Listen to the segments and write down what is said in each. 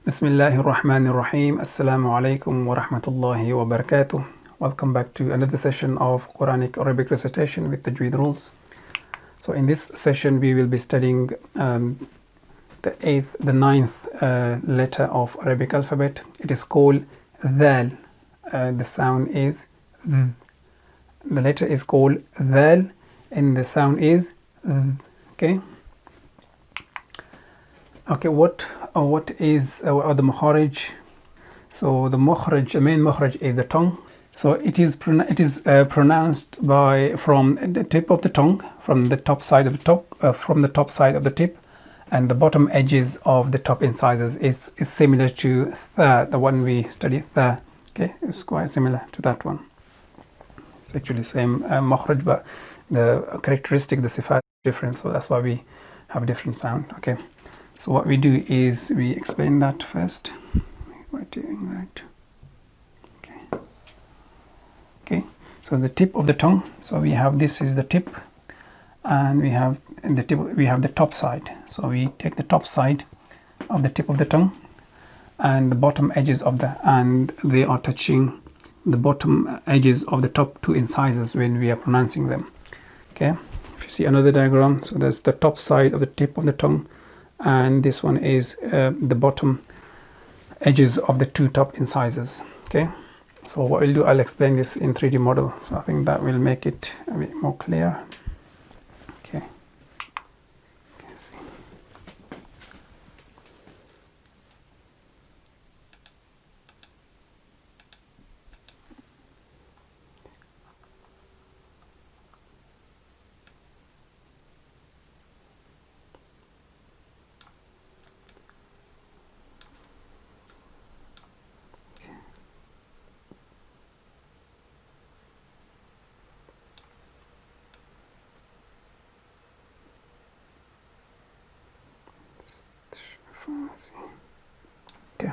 Bismillahir Rahmanir Rahim. Assalamu alaikum wa rahmatullahi wa barakatuh. Welcome back to another session of Qur'anic Arabic Recitation with Tajweed Rules. So in this session we will be studying the ninth letter of Arabic alphabet. It is called Thaal. The sound is th. The letter is called Thaal and the sound is th. Okay. Okay, what is the Makharij? So the Makharij, the main Makharij is the tongue. So it is pronounced from the tip of the tongue, from the top side of the tip, and the bottom edges of the top incisors is similar to Tha, the one we studied Tha. Okay, it's quite similar to that one. It's actually the same Makharij, but the characteristic, the Sifaat, is different. So that's why we have a different sound. Okay. So what we do is we explain that first. We're doing right. Okay. So the tip of the tongue. So we have, this is the tip, and we have in the tip we have the top side. So we take the top side of the tip of the tongue and the bottom edges of and they are touching the bottom edges of the top two incisors when we are pronouncing them. Okay. If you see another diagram, so there's the top side of the tip of the tongue, and this one is the bottom edges of the two top incisors. Okay, so what we'll do, I'll explain this in 3D model, so I think that will make it a bit more clear. Okay, see. Okay,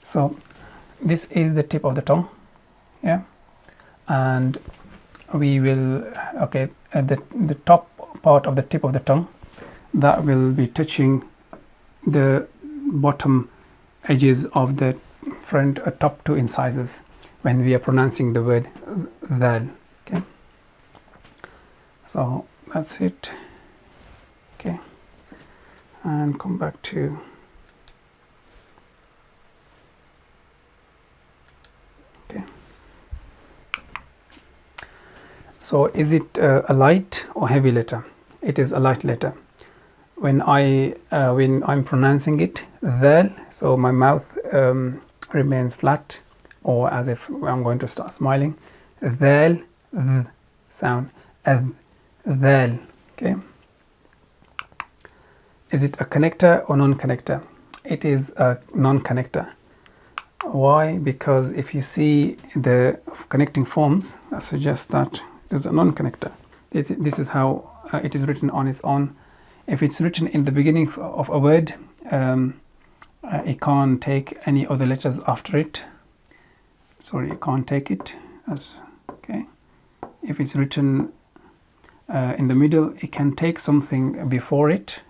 so this is the tip of the tongue, yeah, and we will, okay, at the top part of the tip of the tongue, that will be touching the bottom edges of the front top two incisors when we are pronouncing the word Thaal. Okay, so that's it. Okay, and come back to okay. So is it a light or heavy letter? It is a light letter. When I'm pronouncing it, Thaal, so my mouth remains flat, or as if I'm going to start smiling. Thaal, sound, Thaal. Okay. Is it a connector or non-connector? It is a non-connector. Why? Because if you see the connecting forms, that suggests that it is a non-connector. This is how it is written on its own. If it's written in the beginning of a word, it can't take any other letters after it. Sorry, it can't take it as, okay. If it's written in the middle, it can take something before it.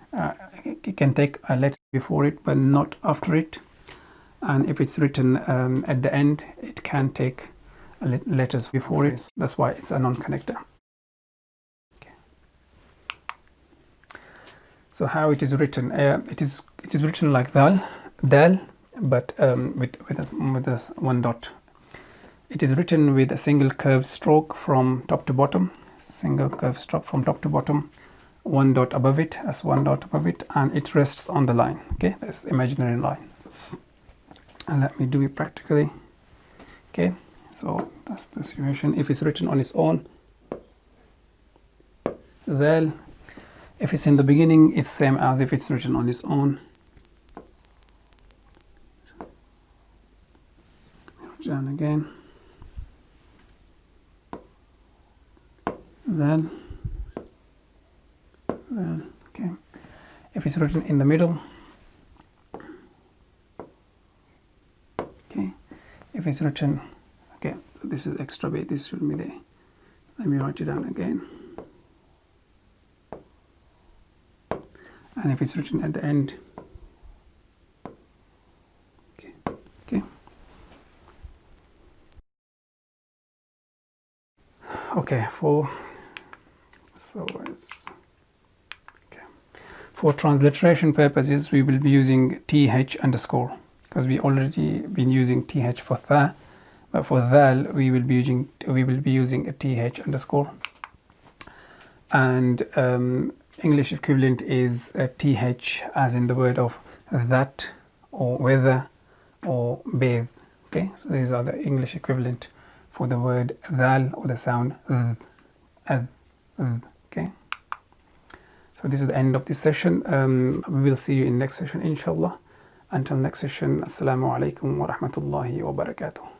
It can take a letter before it, but not after it. And if it's written at the end, it can take letters before it. That's why it's a non-connector. Okay. So how it is written? It is written like Thaal, but with one dot. It is written with a single curved stroke from top to bottom. Single curved stroke from top to bottom. One dot above it, as one dot above it, and it rests on the line. Okay, that's the imaginary line. And let me do it practically. Okay, so that's the situation. If it's written on its own, Thaal. If it's in the beginning, it's same as if it's written on its own. Down again. Thaal. Okay, if it's written in the middle, okay, if it's written, okay, so this is extra bit, this should be there. Let me write it down again. and if it's written at the end, okay. Okay, for transliteration purposes, we will be using th underscore, because we already been using th for tha, but for thal we will be using a th underscore, and English equivalent is a th as in the word of that or whether or bathe. Okay, so these are the English equivalent for the word thal or the sound okay. So this is the end of this session. We will see you in next session, inshallah. Until next session, assalamu alaikum wa rahmatullahi wa barakatuh.